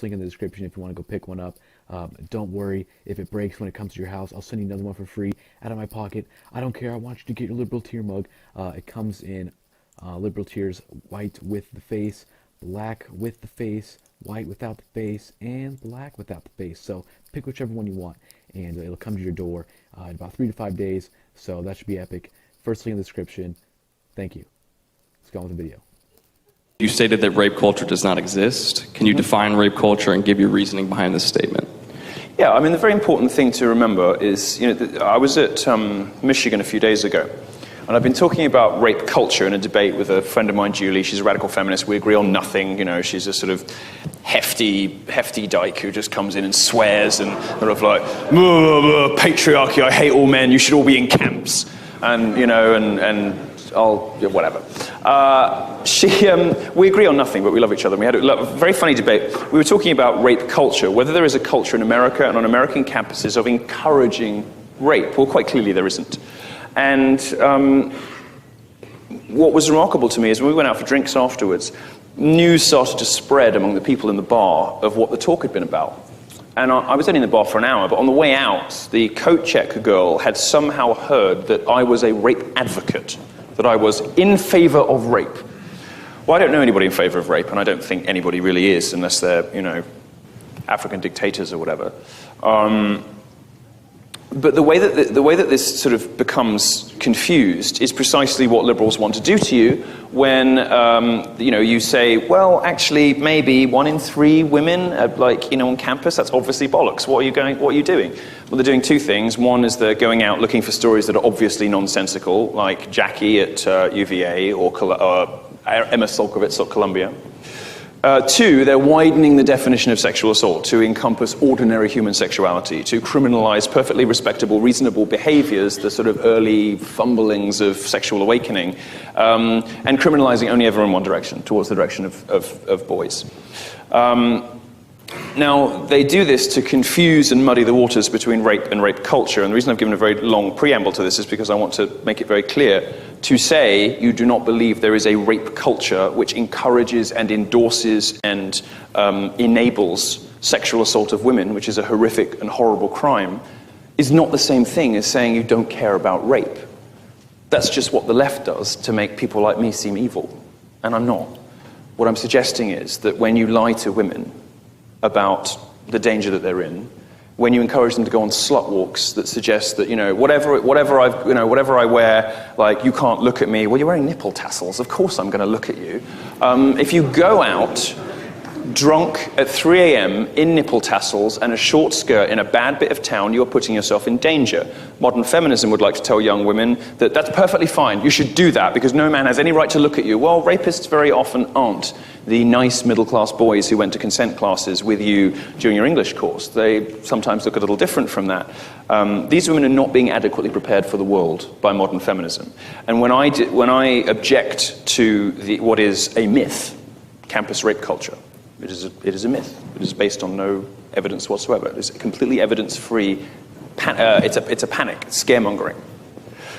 link in the description if you want to go pick one up. Don't worry if it breaks when it comes to your house. I'll send you another one for free out of my pocket. I don't care. I want you to get your liberal tear mug. It comes in liberal tears, white with the face, black with the face, white without the face, and black without the face. So pick whichever one you want, and it'll come to your door in about 3 to 5 days. So that should be epic. First link in the description. Thank you. Let's go on with the video. You stated that rape culture does not exist. Can you define rape culture and give your reasoning behind this statement? Yeah, I mean, the very important thing to remember is, I was at Michigan a few days ago, and I've been talking about rape culture in a debate with a friend of mine, Julie. She's a radical feminist. We agree on nothing. She's a sort of hefty dyke who just comes in and swears and sort of like, patriarchy, I hate all men, you should all be in camps. And, whatever. We agree on nothing, but we love each other. We had a very funny debate. We were talking about rape culture, whether there is a culture in America and on American campuses of encouraging rape. Well, quite clearly there isn't. And what was remarkable to me is when we went out for drinks afterwards, news started to spread among the people in the bar of what the talk had been about. And I was only in the bar for an hour, but on the way out, the coat check girl had somehow heard that I was a rape advocate, that I was in favor of rape. Well, I don't know anybody in favor of rape, and I don't think anybody really is, unless they're, African dictators or whatever. But the way that this sort of becomes confused is precisely what liberals want to do to you when, you say, well, actually, maybe 1 in 3 women, on campus, that's obviously bollocks. What are you doing? Well, they're doing 2 things. One is they're going out looking for stories that are obviously nonsensical, like Jackie at UVA or Emma Solkovitz at Columbia. 2, they're widening the definition of sexual assault to encompass ordinary human sexuality, to criminalize perfectly respectable, reasonable behaviors, the sort of early fumblings of sexual awakening, and criminalizing only ever in one direction, towards the direction of boys. Now, they do this to confuse and muddy the waters between rape and rape culture, and the reason I've given a very long preamble to this is because I want to make it very clear. To say you do not believe there is a rape culture which encourages and endorses and enables sexual assault of women, which is a horrific and horrible crime, is not the same thing as saying you don't care about rape. That's just what the left does to make people like me seem evil, and I'm not. What I'm suggesting is that when you lie to women about the danger that they're in, when you encourage them to go on slut walks that suggest that, whatever I wear, you can't look at me. Well, you're wearing nipple tassels. Of course I'm going to look at you. If you go out drunk at 3 a.m. in nipple tassels and a short skirt in a bad bit of town, you're putting yourself in danger. Modern feminism would like to tell young women that that's perfectly fine. You should do that because no man has any right to look at you. Well, rapists very often aren't the nice middle-class boys who went to consent classes with you during your English course. They sometimes look a little different from that. These women are not being adequately prepared for the world by modern feminism. And when I object to what is a myth, campus rape culture, it is a myth. It is based on no evidence whatsoever. It is completely evidence-free. It's a panic, it's scaremongering.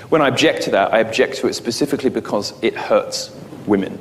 When I object to that, I object to it specifically because it hurts women.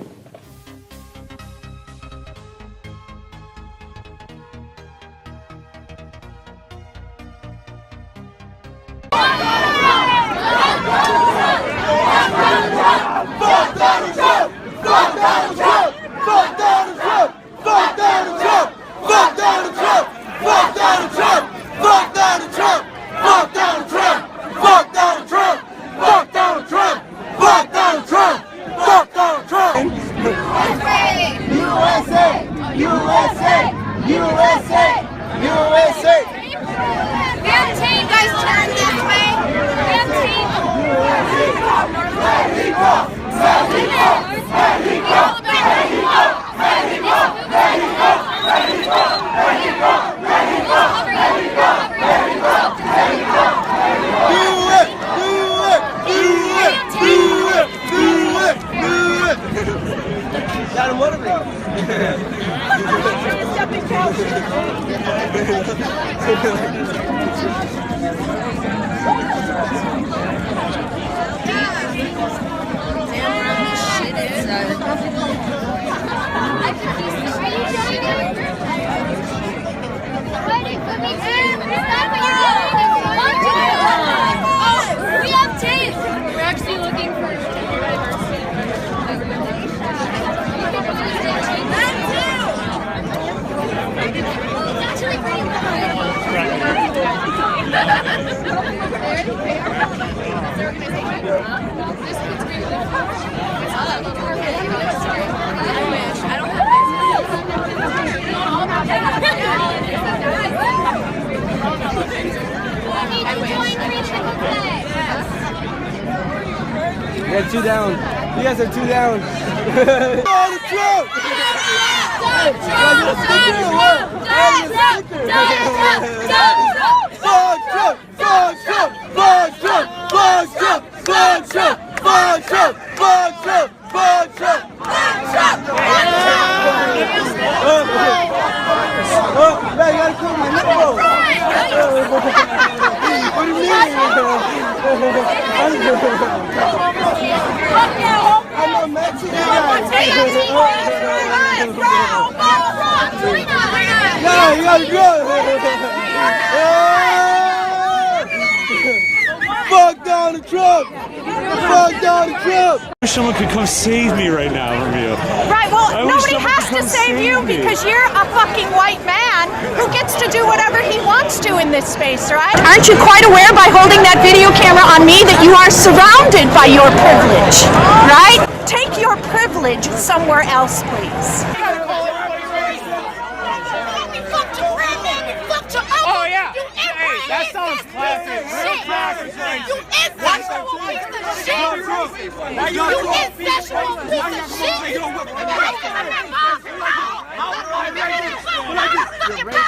Yeah, 2 down. You guys are 2 down. Fuck Donald Trump! Fuck Donald Trump! I wish someone could come save me right now from you. Right, well, nobody has to save you because you're a fucking white man who gets to do whatever he wants to in this space, right? Aren't you quite aware by holding that video camera on me that you are surrounded by your privilege, right? Take your privilege somewhere else, please. Oh yeah! Hey, that sounds classic. Real classic right You incestual piece of shit! You incestual piece of shit!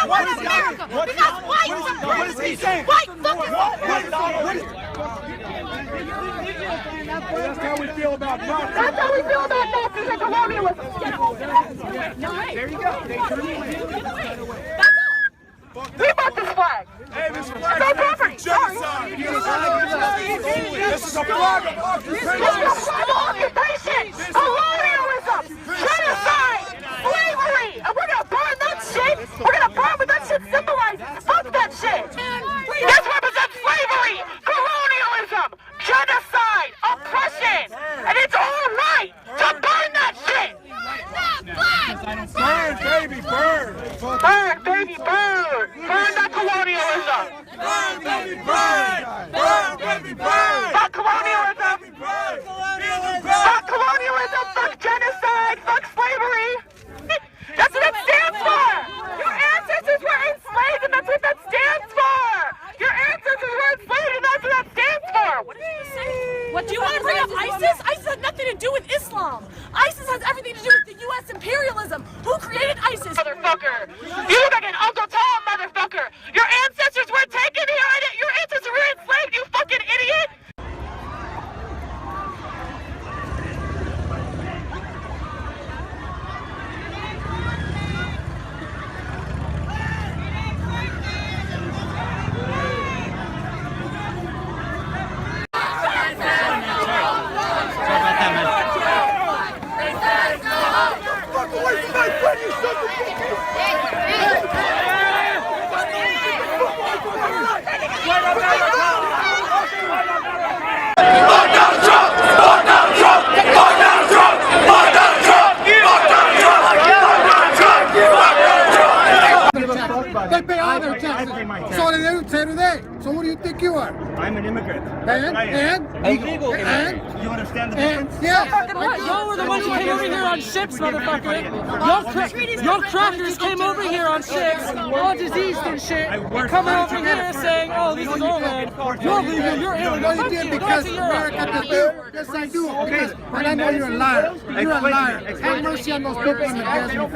What is America? Because white What is he saying? white fucking That's how we feel about Nazis. That's how we feel about Nazis and colonialism. There you go. We bought this flag. Hey, this flag No property. genocide. This is a flag of occupation. This is a flag of occupation. Colonialism. Genocide. Slavery. And we're going to burn that shit. We're going to burn what that shit symbolizes. Fuck that shit. This represents slavery, colonialism, genocide, oppression. And it's all right to burn that shit. Burn, baby, burn. Burn, baby, burn. Burn that colonialism. Burn, baby, burn. Burn, baby, burn. Fuck colonialism. Burn. Fuck colonialism. Fuck genocide. Fuck slavery. That's what that stands for. Your ancestors were enslaved, and that's what that stands for. Your ancestors were enslaved, and that's what that stands for. What did you say? What do you want to bring up ISIS? ISIS has nothing to do with Islam. ISIS has everything to do with the U.S. imperialism. Who created ISIS? Motherfucker. You look like an Uncle Tom, motherfucker. Your ancestors were taken here, and your ancestors were enslaved, you fucking idiot. They pay all their taxes. So do they. So what do you think you are? I'm an immigrant. And? Illegal And? You understand the difference? Yeah. Y'all were the ones who came over here on ships, motherfucker. Y'all crackers came over here on ships, all diseased and shit, and coming over here saying, oh, this is our land. You're legal, you're illegal. No, you did because America does do. Yes, I do. Because, and I know you're a liar. You're a liar. Have mercy on those people in the desert.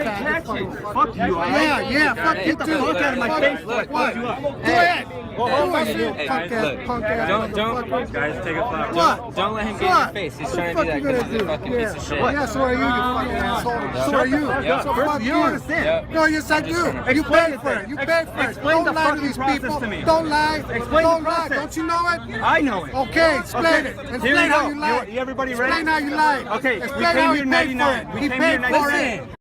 Fuck you. Yeah, fuck you too. Look at my face. What? Fuck you up. Go ahead. Go ahead, you punk ass. Don't, guys, take a flap. What? Don't let him get in your face. He's trying to do that because he's a fucking piece of shit. Yeah, so are you, you fucking asshole. So are you. Yeah. So fuck you. Understand. No, yes I do. You paid for it. You paid for it. Explain the Don't lie to fucking these process people. to me. Don't lie. Explain Don't the lie. process. Don't you know it? I know it. Okay, explain it. Here Explain we how go. you lied. Everybody ready? Explain how you lied. Okay, we Explain came how here he in paid for 99. it. We He came here paid in for 99. it.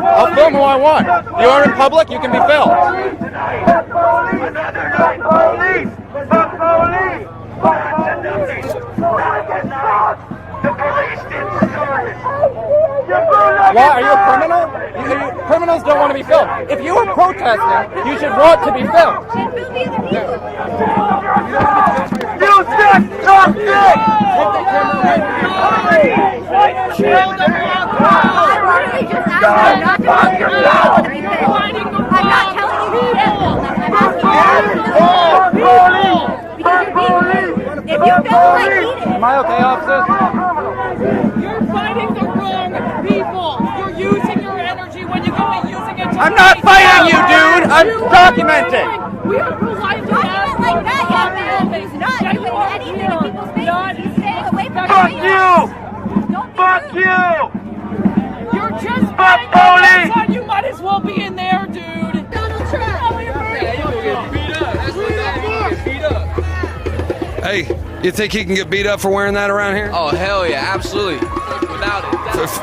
I'll film who I want. You are in public, you can be filmed. Why? Are you a criminal? Criminals don't want to be filmed. If you were protesting, you should want to be filmed. You just talked it! I'm not telling you shit. I'm asking you if you feel like eating. Am I okay, officer? You're fighting the wrong people. You're using your energy when you could be using it to I'm not fighting you, dude. I'm documenting. We are polite to Not like that, young man. He's not doing anything in people's faces. He's staying away from Fuck you! Fuck you! You're just Fuck police! You might as well be in there, dude. Donald Trump. Hey, you think he can get beat up for wearing that around here? Oh, hell yeah, absolutely. Without it.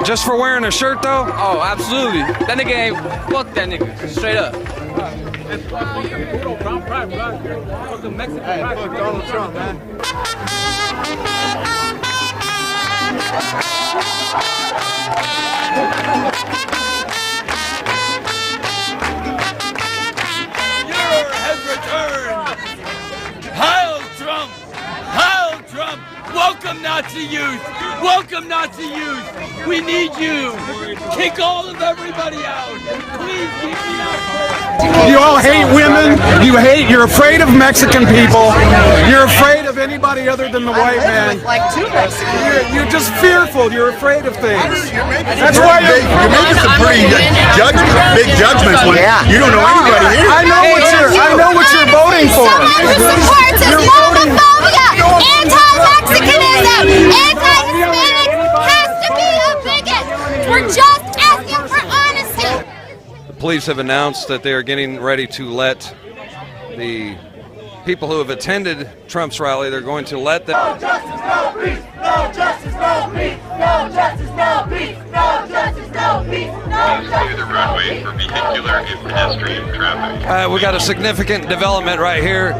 Just for wearing a shirt, though? Oh, absolutely. That nigga ain't. Fuck that nigga. Straight up. Hey, fuck Donald Trump, man. Führer has returned! Heil Trump! Heil Trump! Welcome Nazi youth! Welcome Nazi youth! We need you! Kick all of everybody out! Please keep me out! You all hate women. You're afraid of Mexican people. You're afraid of anybody other than the white man. Like two Mexicans. You're just fearful. You're afraid of things. That's why you're making some pretty big judgments when you don't know anybody here. I know what you're voting for. Someone who supports Islamophobia, anti-Mexicanism, anti-Hispanic has to be a bigot. We're just asking for honesty. The police have announced that they are getting ready to let the people who have attended Trump's rally, they're going to let them. No justice, no peace! No justice, no peace! No justice, no peace! No justice, no peace! No justice, no peace! For vehicular and pedestrian traffic. We got a significant development right here.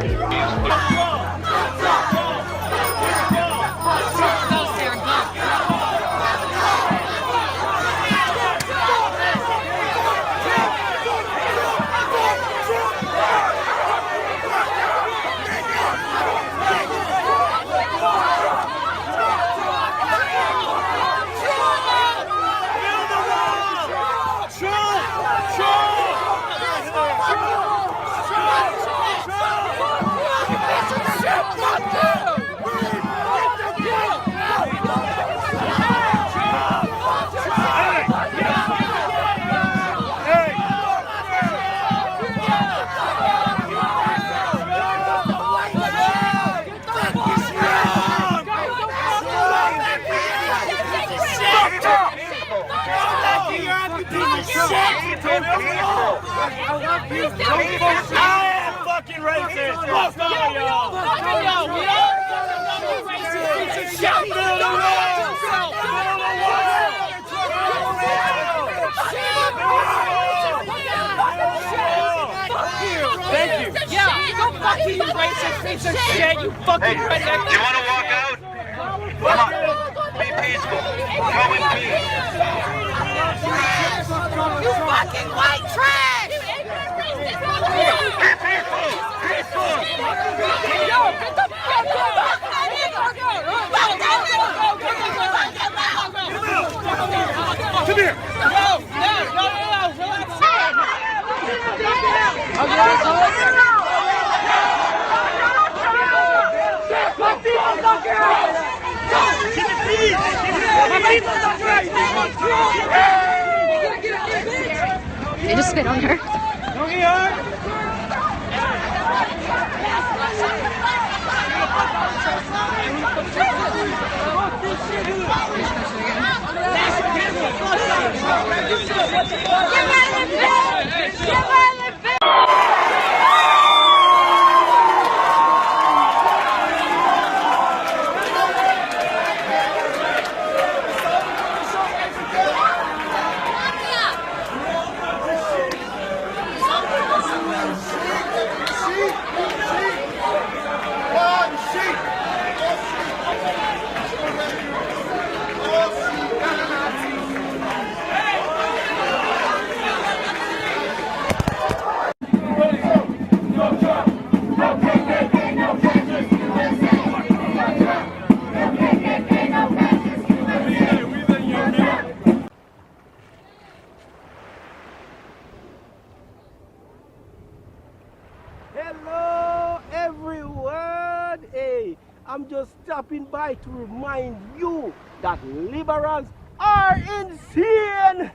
I am fucking racist. Fuck all y'all. Fuck y'all. We all racist. Shout to the Thank you. Yeah, go fuck you, racist piece of shit, you fucking redneck. Do you want to walk out? Come on. Be peaceful. Go in peace. You fucking white trash! Be peaceful. Peaceful. Yo, get the fuck out! here. No, They just spit on her. Hello everyone! Hey, I'm just stopping by to remind you that liberals are insane!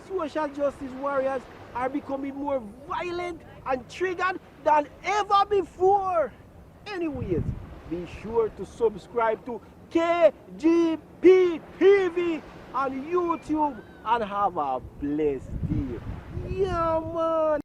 Social justice warriors are becoming more violent and triggered than ever before. Anyways, be sure to subscribe to KGP TV on YouTube and have a blessed day. Yeah, man!